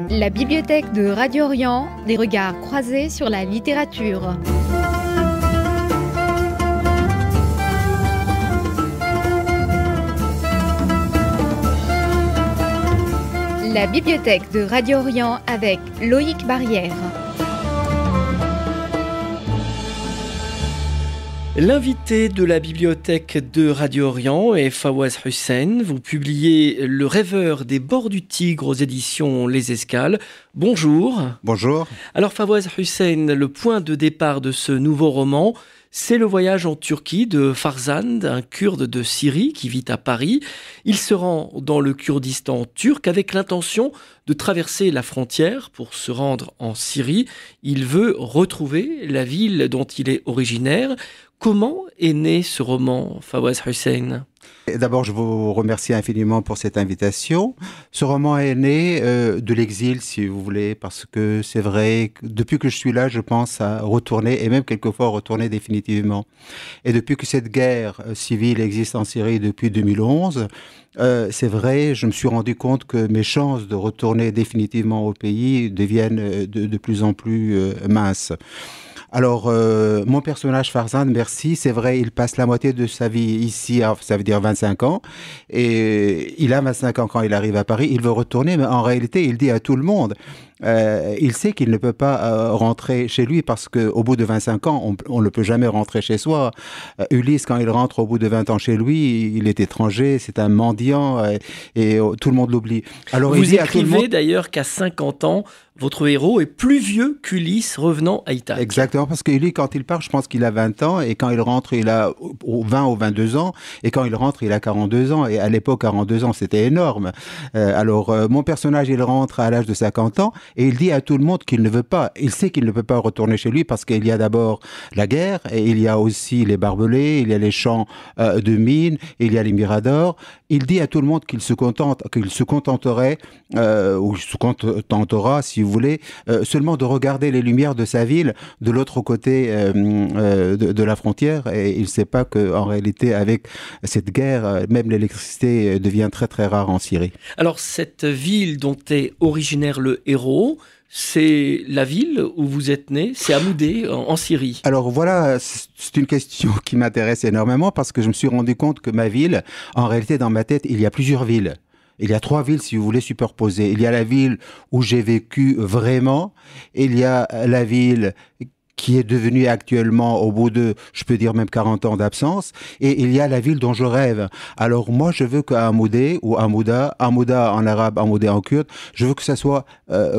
La bibliothèque de Radio Orient, des regards croisés sur la littérature. La bibliothèque de Radio Orient avec Loïc Barrière. L'invité de la bibliothèque de Radio Orient est Fawaz Hussein. Vous publiez Le rêveur des bords du Tigre aux éditions Les Escales. Bonjour. Bonjour. Alors Fawaz Hussein, le point de départ de ce nouveau roman, c'est le voyage en Turquie de Farzand, un Kurde de Syrie qui vit à Paris. Il se rend dans le Kurdistan turc avec l'intention de traverser la frontière pour se rendre en Syrie. Il veut retrouver la ville dont il est originaire. Comment est né ce roman, Fawaz Hussein ? D'abord, je vous remercie infiniment pour cette invitation. Ce roman est né de l'exil, si vous voulez, parce que c'est vrai que depuis que je suis là, je pense à retourner, et même quelquefois retourner définitivement. Et depuis que cette guerre civile existe en Syrie depuis 2011, c'est vrai, je me suis rendu compte que mes chances de retourner définitivement au pays deviennent de plus en plus minces. Alors, mon personnage Farzand, merci, c'est vrai, il passe la moitié de sa vie ici, ça veut dire 25 ans, et il a 25 ans quand il arrive à Paris, il veut retourner, mais en réalité, il dit à tout le monde, il sait qu'il ne peut pas rentrer chez lui parce qu'au bout de 25 ans, on ne peut jamais rentrer chez soi. Ulysse, quand il rentre au bout de 20 ans chez lui, il est étranger, c'est un mendiant et tout le monde l'oublie. Alors, vous il dit écrivez à tout le monde, d'ailleurs qu'à 50 ans, votre héros est plus vieux qu'Ulysse revenant à Ithaque. Exactement, parce qu'Ulysse, quand il part, je pense qu'il a 20 ans, et quand il rentre, il a 20 ou 22 ans, et quand il rentre, il a 42 ans, et à l'époque, 42 ans, c'était énorme. Alors, mon personnage, il rentre à l'âge de 50 ans, et il dit à tout le monde qu'il ne veut pas, il sait qu'il ne peut pas retourner chez lui, parce qu'il y a d'abord la guerre, et il y a aussi les barbelés, il y a les champs de mines, il y a les miradors. Il dit à tout le monde qu'il se contenterait, ou se contentera, si vous voulez, seulement de regarder les lumières de sa ville de l'autre côté de la frontière, et il ne sait pas qu'en réalité, avec cette guerre, même l'électricité devient très très rare en Syrie. Alors, cette ville dont est originaire le héros, c'est la ville où vous êtes né, c'est Amoudé, en Syrie. Alors voilà, c'est une question qui m'intéresse énormément parce que je me suis rendu compte que ma ville, en réalité, dans ma tête, il y a plusieurs villes. Il y a 3 villes, si vous voulez, superposées. Il y a la ville où j'ai vécu vraiment. Il y a la ville qui est devenue actuellement, au bout de, je peux dire même 40 ans d'absence, et il y a la ville dont je rêve. Alors moi, je veux qu'à Amoudé, ou Amouda en arabe, Amoudé en kurde, je veux que ça soit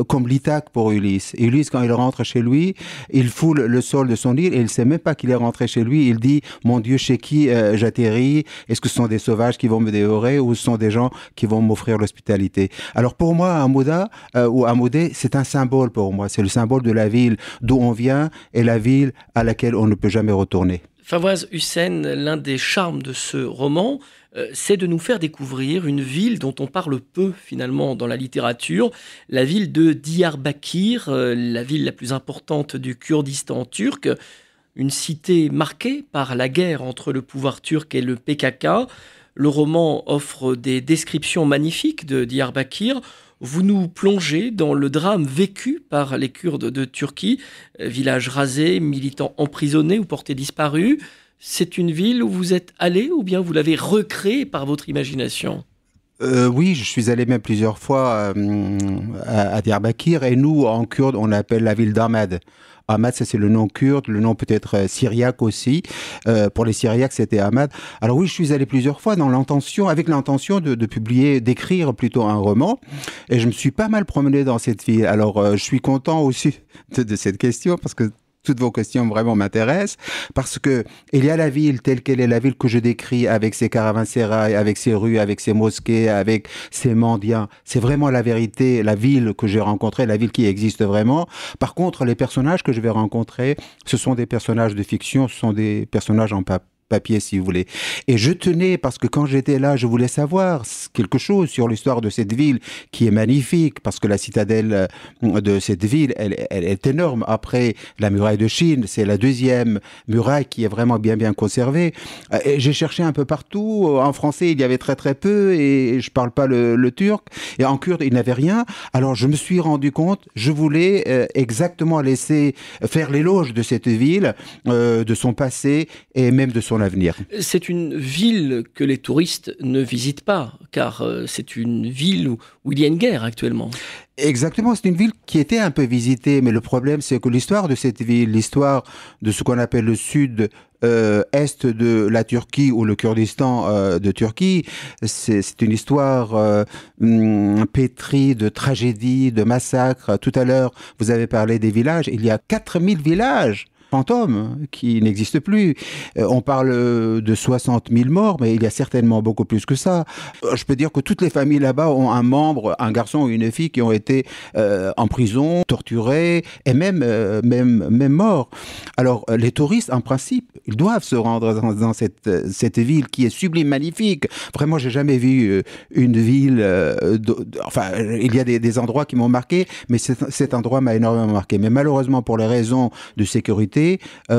comme l'Ithaque pour Ulysse. Et Ulysse, quand il rentre chez lui, il foule le sol de son île, et il ne sait même pas qu'il est rentré chez lui. Il dit, mon Dieu, chez qui j'atterris? Est-ce que ce sont des sauvages qui vont me dévorer, ou ce sont des gens qui vont m'offrir l'hospitalité? Alors pour moi, Amouda, ou Amoudé, c'est un symbole pour moi. C'est le symbole de la ville d'où on vient, et la ville à laquelle on ne peut jamais retourner. Fawaz Hussein, l'un des charmes de ce roman, c'est de nous faire découvrir une ville dont on parle peu finalement dans la littérature, la ville de Diyarbakir, la ville la plus importante du Kurdistan turc, une cité marquée par la guerre entre le pouvoir turc et le PKK. Le roman offre des descriptions magnifiques de Diyarbakir. Vous nous plongez dans le drame vécu par les Kurdes de Turquie, village rasé, militants emprisonnés ou portés disparus. C'est une ville où vous êtes allé ou bien vous l'avez recréée par votre imagination ? Oui, je suis allé même plusieurs fois à Diyarbakir, et nous, en kurde, on appelle la ville d'Ahmad. Ahmad, ça c'est le nom kurde, le nom peut-être syriaque aussi. Pour les Syriaques, c'était Ahmad. Alors oui, je suis allé plusieurs fois avec l'intention de publier, d'écrire plutôt un roman. Et je me suis pas mal promené dans cette ville. Alors je suis content aussi de cette question parce que toutes vos questions vraiment m'intéressent, parce que il y a la ville telle qu'elle est, la ville que je décris, avec ses caravansérails, avec ses rues, avec ses mosquées, avec ses mendiants. C'est vraiment la vérité, la ville que j'ai rencontrée, la ville qui existe vraiment. Par contre, les personnages que je vais rencontrer, ce sont des personnages de fiction, ce sont des personnages en papier, si vous voulez. Et je tenais, parce que quand j'étais là, je voulais savoir quelque chose sur l'histoire de cette ville qui est magnifique, parce que la citadelle de cette ville, elle est énorme. Après la muraille de Chine, c'est la deuxième muraille qui est vraiment bien conservée. Et j'ai cherché un peu partout. En français, il y avait très très peu, et je parle pas le turc. Et en kurde, il n'y avait rien. Alors je me suis rendu compte, je voulais exactement laisser faire l'éloge de cette ville, de son passé et même de son avenir. C'est une ville que les touristes ne visitent pas, car c'est une ville où il y a une guerre actuellement. Exactement, c'est une ville qui était un peu visitée, mais le problème c'est que l'histoire de cette ville, l'histoire de ce qu'on appelle le sud est de la Turquie ou le Kurdistan de Turquie, c'est une histoire pétrie de tragédies, de massacres. Tout à l'heure, vous avez parlé des villages, il y a 4000 villages fantômes qui n'existent plus. On parle de 60 000 morts, mais il y a certainement beaucoup plus que ça. Je peux dire que toutes les familles là-bas ont un membre, un garçon ou une fille qui ont été en prison, torturés et même morts. Alors les touristes, en principe, ils doivent se rendre dans cette ville qui est sublime, magnifique. Vraiment, j'ai jamais vu une ville... enfin, il y a des endroits qui m'ont marqué, mais cet endroit m'a énormément marqué. Mais malheureusement, pour les raisons de sécurité,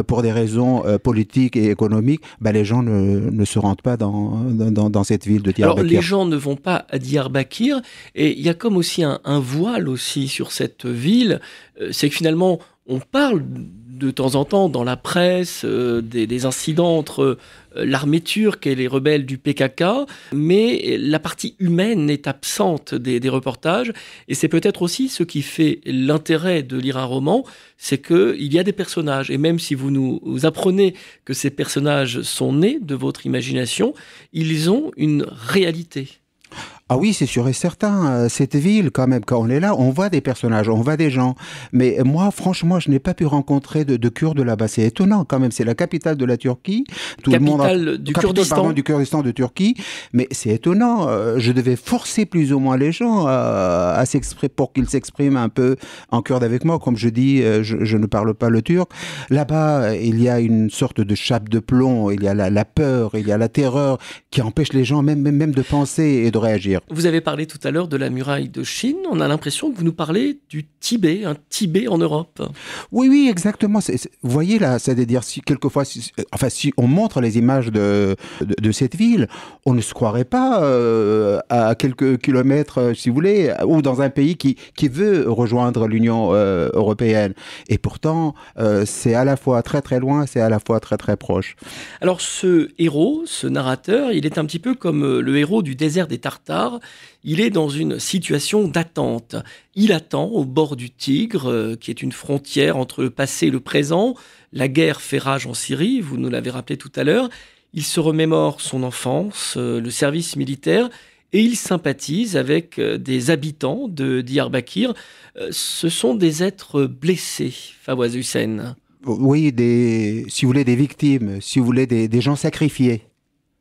pour des raisons politiques et économiques, les gens ne se rendent pas dans cette ville de Diyarbakir. Alors les gens ne vont pas à Diyarbakir, et il y a comme aussi un voile aussi sur cette ville, c'est que finalement on parle de temps en temps dans la presse des incidents entre l'armée turque et les rebelles du PKK, mais la partie humaine est absente des reportages, et c'est peut-être aussi ce qui fait l'intérêt de lire un roman, c'est qu'il y a des personnages, et même si vous nous apprenez que ces personnages sont nés de votre imagination, ils ont une réalité. Ah oui, c'est sûr et certain. Cette ville, quand même, quand on est là, on voit des personnages, on voit des gens. Mais moi, franchement, je n'ai pas pu rencontrer de Kurdes là-bas. C'est étonnant, quand même. C'est la capitale de la Turquie. Capitale du Kurdistan de Turquie. Mais c'est étonnant. Je devais forcer plus ou moins les gens à s'exprimer pour qu'ils s'expriment un peu en kurde avec moi. Comme je dis, je ne parle pas le turc. Là-bas, il y a une sorte de chape de plomb. Il y a la peur, il y a la terreur qui empêche les gens même de penser et de réagir. Vous avez parlé tout à l'heure de la muraille de Chine. On a l'impression que vous nous parlez du Tibet, un Tibet en Europe. Oui, exactement. Vous voyez là, c'est-à-dire quelquefois, si on montre les images de cette ville, on ne se croirait pas à quelques kilomètres, si vous voulez, ou dans un pays qui veut rejoindre l'Union européenne. Et pourtant, c'est à la fois très très loin, c'est à la fois très très proche. Alors ce héros, ce narrateur, il est un petit peu comme le héros du désert des Tartares. Il est dans une situation d'attente. Il attend au bord du Tigre, qui est une frontière entre le passé et le présent. La guerre fait rage en Syrie, vous nous l'avez rappelé tout à l'heure. Il se remémore son enfance, le service militaire, et il sympathise avec des habitants de Diyarbakir. Ce sont des êtres blessés, Fawaz Hussein. Oui, si vous voulez, des victimes, si vous voulez, des gens sacrifiés.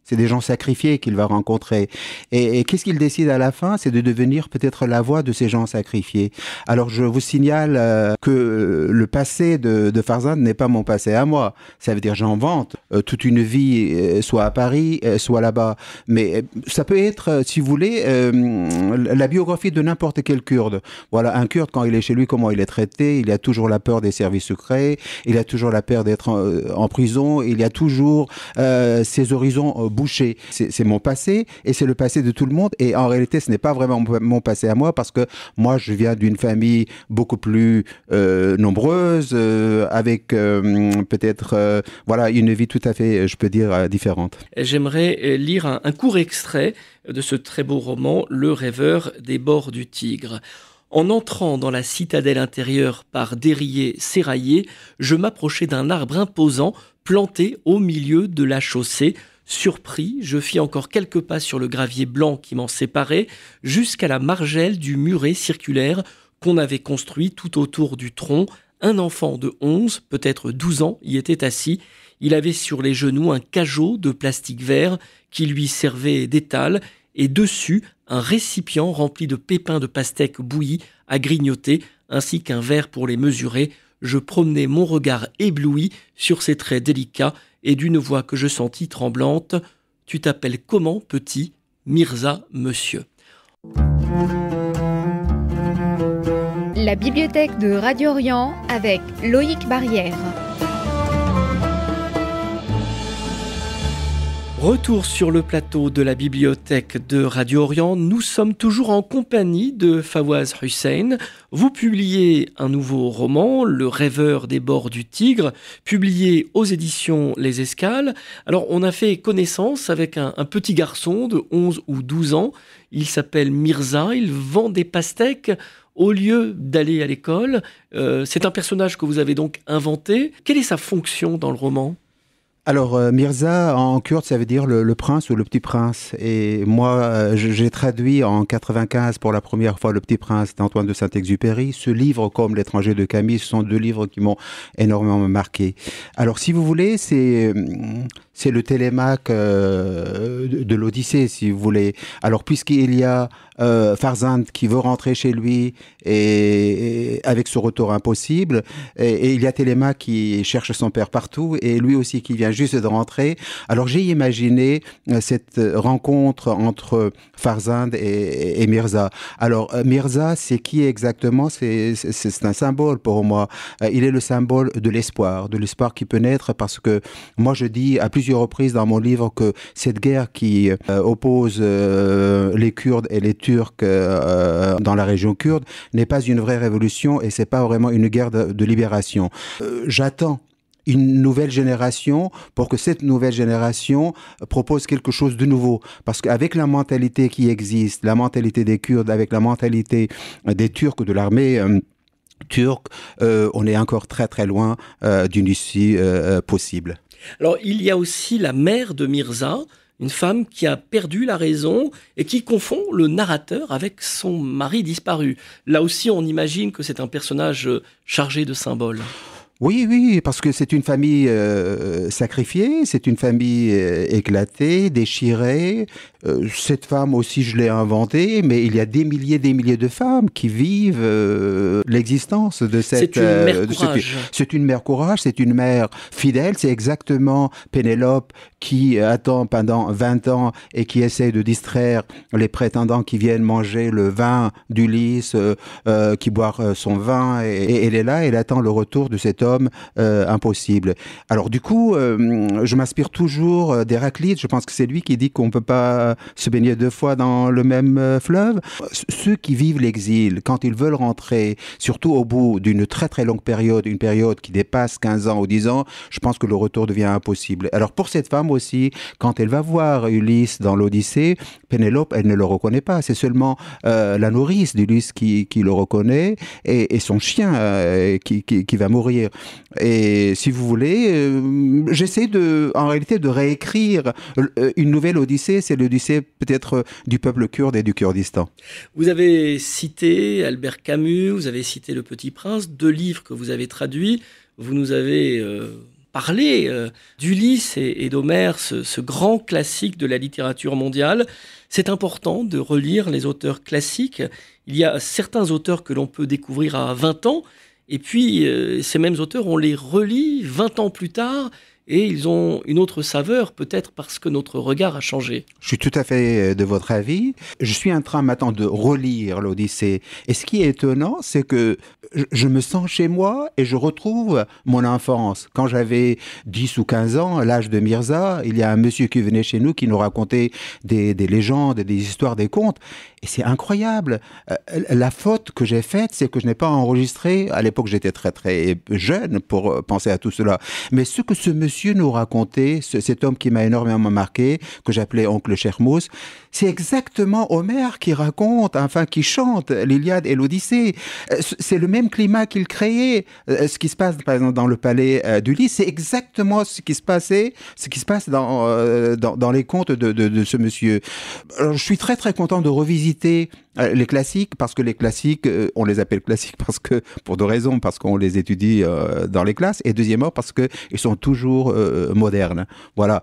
C'est des gens sacrifiés qu'il va rencontrer. Et qu'est-ce qu'il décide à la fin? C'est de devenir peut-être la voix de ces gens sacrifiés. Alors je vous signale que le passé de Farzad n'est pas mon passé à moi. Ça veut dire j'en vante toute une vie, soit à Paris, soit là-bas. Mais ça peut être, si vous voulez, la biographie de n'importe quel Kurde. Voilà, un Kurde, quand il est chez lui, comment il est traité? Il a toujours la peur des services secrets, il a toujours la peur d'être en prison, il y a toujours ses horizons bouché. C'est mon passé et c'est le passé de tout le monde, et en réalité ce n'est pas vraiment mon passé à moi, parce que moi je viens d'une famille beaucoup plus nombreuse, avec peut-être voilà, une vie tout à fait, je peux dire, différente. J'aimerais lire un court extrait de ce très beau roman, Le rêveur des bords du Tigre. En entrant dans la citadelle intérieure par destriers serraillés, je m'approchai d'un arbre imposant planté au milieu de la chaussée. Surpris, je fis encore quelques pas sur le gravier blanc qui m'en séparait, jusqu'à la margelle du muret circulaire qu'on avait construit tout autour du tronc. Un enfant de 11, peut-être 12 ans, y était assis. Il avait sur les genoux un cajot de plastique vert qui lui servait d'étal, et dessus un récipient rempli de pépins de pastèque bouillis à grignoter, ainsi qu'un verre pour les mesurer. Je promenais mon regard ébloui sur ses traits délicats et d'une voix que je sentis tremblante. Tu t'appelles comment, petit? Mirza, monsieur. La bibliothèque de Radio Orient avec Loïc Barrière. Retour sur le plateau de la bibliothèque de Radio Orient. Nous sommes toujours en compagnie de Fawaz Hussein. Vous publiez un nouveau roman, Le rêveur des bords du Tigre, publié aux éditions Les Escales. Alors, on a fait connaissance avec un petit garçon de 11 ou 12 ans. Il s'appelle Mirza, il vend des pastèques au lieu d'aller à l'école. C'est un personnage que vous avez donc inventé. Quelle est sa fonction dans le roman ? Alors, Mirza, en kurde, ça veut dire le prince ou le petit prince. Et moi, j'ai traduit en 95 pour la première fois Le Petit Prince d'Antoine de Saint-Exupéry. Ce livre, comme L'étranger de Camille, ce sont deux livres qui m'ont énormément marqué. Alors, si vous voulez, c'est le Télémaque de l'Odyssée, si vous voulez. Alors, puisqu'il y a Farzand qui veut rentrer chez lui et avec ce retour impossible, et il y a Télémaque qui cherche son père partout, et lui aussi qui vient juste de rentrer. Alors, j'ai imaginé cette rencontre entre Farzand et Mirza. Alors, Mirza, c'est qui exactement? C'est un symbole pour moi. Il est le symbole de l'espoir qui peut naître, parce que moi, je dis à plusieurs reprises dans mon livre que cette guerre qui oppose les Kurdes et les Turcs dans la région kurde n'est pas une vraie révolution, et c'est pas vraiment une guerre de libération. J'attends une nouvelle génération pour que cette nouvelle génération propose quelque chose de nouveau. Parce qu'avec la mentalité qui existe, la mentalité des Kurdes, avec la mentalité des Turcs, de l'armée turque, on est encore très très loin d'une issue possible. Alors, il y a aussi la mère de Mirza, une femme qui a perdu la raison et qui confond le narrateur avec son mari disparu. Là aussi, on imagine que c'est un personnage chargé de symboles. Oui, parce que c'est une famille sacrifiée, c'est une famille éclatée, déchirée. Cette femme aussi, je l'ai inventée, mais il y a des milliers de femmes qui vivent l'existence de cette... C'est une mère courage. C'est une mère courage, c'est une mère fidèle, c'est exactement Pénélope qui attend pendant 20 ans et qui essaie de distraire les prétendants qui viennent manger le vin d'Ulysse, qui boivent son vin, et elle est là, elle attend le retour de cet homme impossible. Alors du coup, je m'inspire toujours d'Héraclite. Je pense que c'est lui qui dit qu'on ne peut pas se baigner deux fois dans le même fleuve. Ceux qui vivent l'exil, quand ils veulent rentrer, surtout au bout d'une très très longue période, une période qui dépasse 15 ans ou 10 ans, je pense que le retour devient impossible. Alors pour cette femme aussi, quand elle va voir Ulysse dans l'Odyssée, Pénélope, elle ne le reconnaît pas. C'est seulement la nourrice d'Ulysse qui le reconnaît, et son chien qui va mourir. Et si vous voulez, j'essaie en réalité de réécrire une nouvelle Odyssée. C'est l'Odyssée peut-être du peuple kurde et du Kurdistan. Vous avez cité Albert Camus, vous avez cité Le Petit Prince, deux livres que vous avez traduits. Vous nous avez parlé d'Ulysse et d'Homère, ce grand classique de la littérature mondiale. C'est important de relire les auteurs classiques. Il y a certains auteurs que l'on peut découvrir à 20 ans, et puis ces mêmes auteurs, on les relit 20 ans plus tard, et ils ont une autre saveur, peut-être parce que notre regard a changé. Je suis tout à fait de votre avis. Je suis en train maintenant de relire l'Odyssée. Et ce qui est étonnant, c'est que je me sens chez moi et je retrouve mon enfance. Quand j'avais 10 ou 15 ans, à l'âge de Mirza, il y a un monsieur qui venait chez nous qui nous racontait des légendes, des histoires, des contes. Et c'est incroyable. La faute que j'ai faite, c'est que je n'ai pas enregistré. À l'époque, j'étais très très jeune pour penser à tout cela. Mais ce que ce monsieur nous racontait, cet homme qui m'a énormément marqué, que j'appelais oncle Chermous, c'est exactement Homère qui raconte, enfin qui chante l'Iliade et l'Odyssée. C'est le même climat qu'il créait. Ce qui se passe par exemple dans le palais d'Ulysse, c'est exactement ce qui se passe dans les contes de ce monsieur. Alors, je suis très très content de revisiter revisiter les classiques, parce que les classiques, on les appelle classiques parce que, pour deux raisons, parce qu'on les étudie dans les classes, et deuxièmement parce qu'ils sont toujours modernes. Voilà.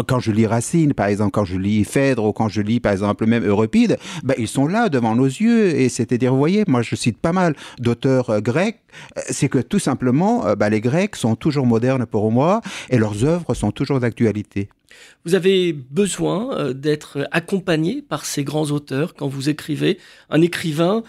Quand je lis Racine, par exemple, quand je lis Phèdre, ou quand je lis, par exemple, même Euripide, ils sont là devant nos yeux, et c'est-à-dire, vous voyez, moi je cite pas mal d'auteurs grecs, c'est que tout simplement, les Grecs sont toujours modernes pour moi, et leurs œuvres sont toujours d'actualité. Vous avez besoin d'être accompagné par ces grands auteurs quand vous écrivez. Un écrivain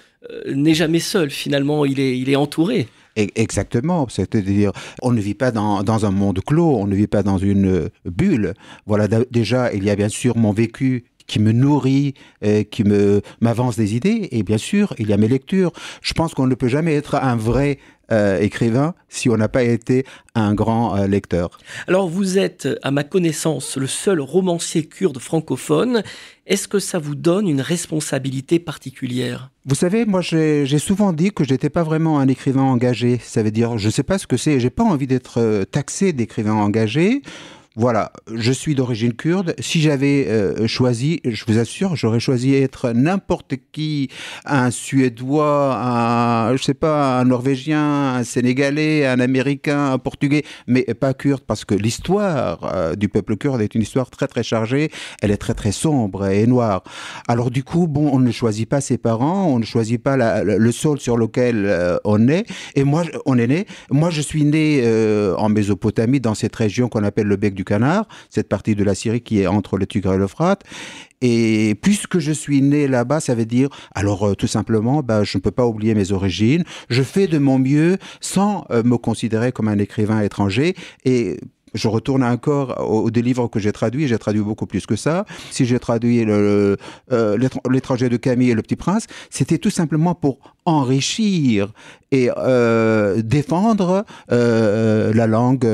n'est jamais seul, finalement, il est entouré. Exactement, c'est-à-dire on ne vit pas dans un monde clos, on ne vit pas dans une bulle. Voilà, déjà, il y a bien sûr mon vécu qui me nourrit, qui m'avance des idées, et bien sûr, il y a mes lectures. Je pense qu'on ne peut jamais être un vrai écrivain si on n'a pas été un grand lecteur. Alors vous êtes, à ma connaissance, le seul romancier kurde francophone. Est-ce que ça vous donne une responsabilité particulière ? Vous savez, moi j'ai souvent dit que je n'étais pas vraiment un écrivain engagé. Ça veut dire, je ne sais pas ce que c'est, j'ai pas envie d'être taxé d'écrivain engagé. Voilà, je suis d'origine kurde. Si j'avais choisi, je vous assure, j'aurais choisi être n'importe qui, un Suédois, un Norvégien, un Sénégalais, un Américain, un Portugais, mais pas kurde, parce que l'histoire du peuple kurde est une histoire très très chargée, elle est très très sombre et noire. Alors du coup, on ne choisit pas ses parents, on ne choisit pas le sol sur lequel on est, et on est né. Moi, je suis né en Mésopotamie, dans cette région qu'on appelle le bec du Canard, cette partie de la Syrie qui est entre le Tigre et l'Euphrate. Et puisque je suis né là-bas, ça veut dire, alors tout simplement, je ne peux pas oublier mes origines. Je fais de mon mieux sans me considérer comme un écrivain étranger. Et je retourne encore aux deux livres que j'ai traduits beaucoup plus que ça. Si j'ai traduit L'étranger de Camille et Le Petit Prince, c'était tout simplement pour enrichir et défendre la langue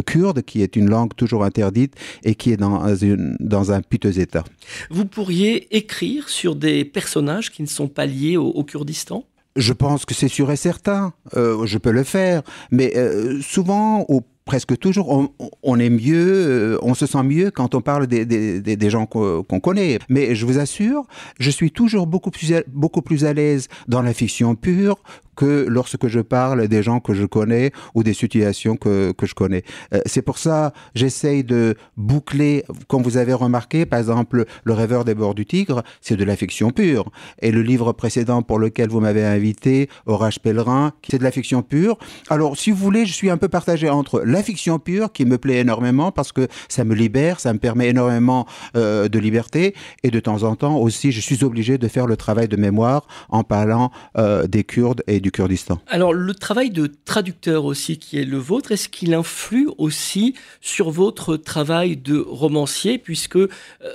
kurde, qui est une langue toujours interdite et qui est dans un piteux état. Vous pourriez écrire sur des personnages qui ne sont pas liés au Kurdistan ? Je pense que c'est sûr et certain. Je peux le faire. Mais souvent, presque toujours, on est mieux, on se sent mieux quand on parle des gens qu'on connaît. Mais je vous assure, je suis toujours beaucoup plus à l'aise dans la fiction pure que lorsque je parle des gens que je connais ou des situations que je connais. C'est pour ça j'essaye de boucler, comme vous avez remarqué, par exemple, Le Rêveur des bords du Tigre, c'est de la fiction pure. Et le livre précédent pour lequel vous m'avez invité, Orage pèlerin, c'est de la fiction pure. Alors, si vous voulez, je suis un peu partagé entre la fiction pure, qui me plaît énormément parce que ça me libère, ça me permet énormément de liberté, et de temps en temps aussi, je suis obligé de faire le travail de mémoire en parlant des Kurdes et du Kurdistan. Alors, le travail de traducteur aussi qui est le vôtre, est-ce qu'il influe aussi sur votre travail de romancier, puisque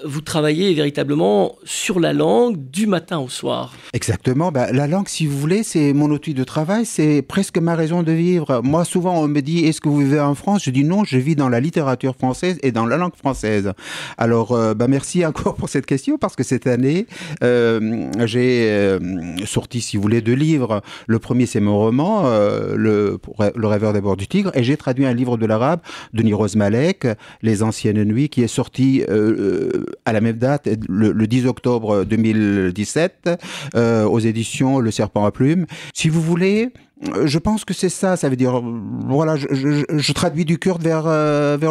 vous travaillez véritablement sur la langue du matin au soir ? Exactement. La langue, si vous voulez, c'est mon outil de travail, c'est presque ma raison de vivre. Moi, souvent, on me dit, est-ce que vous vivez en France ? Je dis non, je vis dans la littérature française et dans la langue française. Alors, merci encore pour cette question, parce que cette année, j'ai sorti, si vous voulez, 2 livres. Le premier, c'est mon roman, le Rêveur des bords du Tigre, et j'ai traduit un livre de l'arabe de Niroz Malek, Les anciennes nuits, qui est sorti à la même date, le 10 octobre 2017, aux éditions Le Serpent à Plumes. Si vous voulez, je pense que c'est ça. Ça veut dire, voilà, je traduis du kurde vers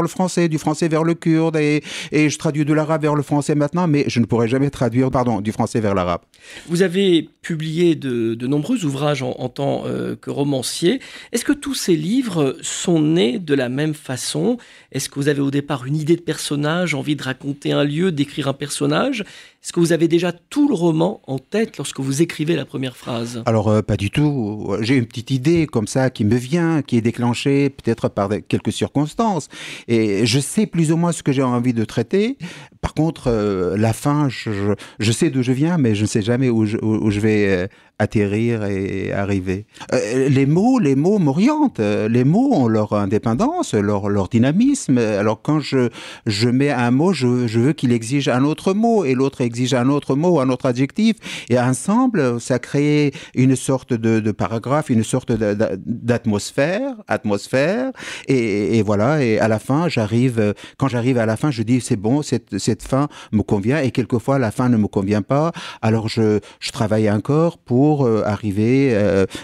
le français, du français vers le kurde, et je traduis de l'arabe vers le français maintenant, mais je ne pourrai jamais traduire, du français vers l'arabe. Vous avez publié de nombreux ouvrages en tant que romancier. Est-ce que tous ces livres sont nés de la même façon ? Est-ce que vous avez au départ une idée de personnage, envie de raconter un lieu, d'écrire un personnage ? Est-ce que vous avez déjà tout le roman en tête lorsque vous écrivez la première phrase ? Alors, pas du tout. J'ai une petite idée comme ça qui me vient, qui est déclenchée peut-être par quelques circonstances. Et je sais plus ou moins ce que j'ai envie de traiter. Par contre, la fin, je sais d'où je viens, mais je ne sais jamais où je vais atterrir et arriver. Les mots m'orientent. Les mots ont leur indépendance, leur dynamisme. Alors quand je mets un mot, je veux qu'il exige un autre mot, et l'autre exige un autre mot, un autre adjectif, et ensemble, ça crée une sorte de paragraphe, une sorte d'atmosphère, et voilà, et à la fin, quand j'arrive à la fin, je dis c'est bon, cette fin me convient, et quelquefois la fin ne me convient pas, alors je travaille encore pour arriver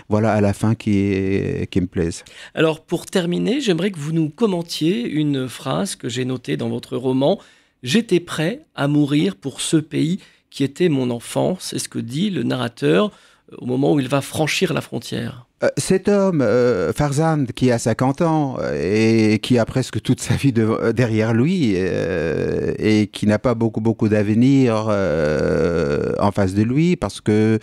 voilà, à la fin qui me plaise. Alors pour terminer, j'aimerais que vous nous commentiez une phrase que j'ai notée dans votre roman. J'étais prêt à mourir pour ce pays qui était mon enfance. C'est ce que dit le narrateur au moment où il va franchir la frontière. Cet homme, Farzand, qui a 50 ans et qui a presque toute sa vie derrière lui et qui n'a pas beaucoup d'avenir en face de lui parce que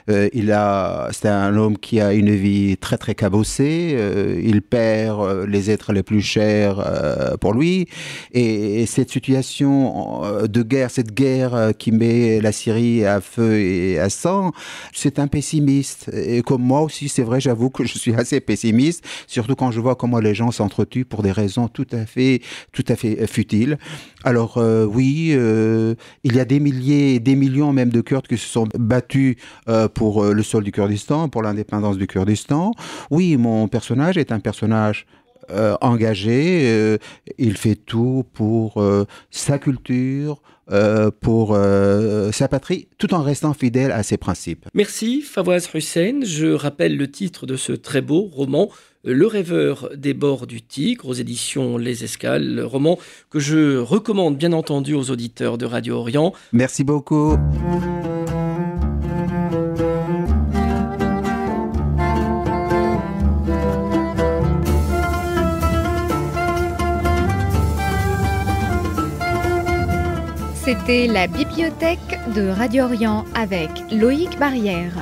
c'est un homme qui a une vie très très cabossée. Il perd les êtres les plus chers pour lui et cette situation de guerre, cette guerre qui met la Syrie à feu et à sang, c'est un pessimiste. Et comme moi aussi, c'est vrai. J'avoue que je suis assez pessimiste, surtout quand je vois comment les gens s'entretuent pour des raisons tout à fait futiles. Alors oui, il y a des milliers, des millions même de Kurdes qui se sont battus pour le sol du Kurdistan, pour l'indépendance du Kurdistan. Oui, mon personnage est un personnage engagé, il fait tout pour sa culture, pour sa patrie, tout en restant fidèle à ses principes. Merci Fawaz Hussein. Je rappelle le titre de ce très beau roman, Le rêveur des bords du Tigre, aux éditions Les Escales, roman que je recommande bien entendu aux auditeurs de Radio Orient. Merci beaucoup. C'était la bibliothèque de Radio Orient avec Loïc Barrière.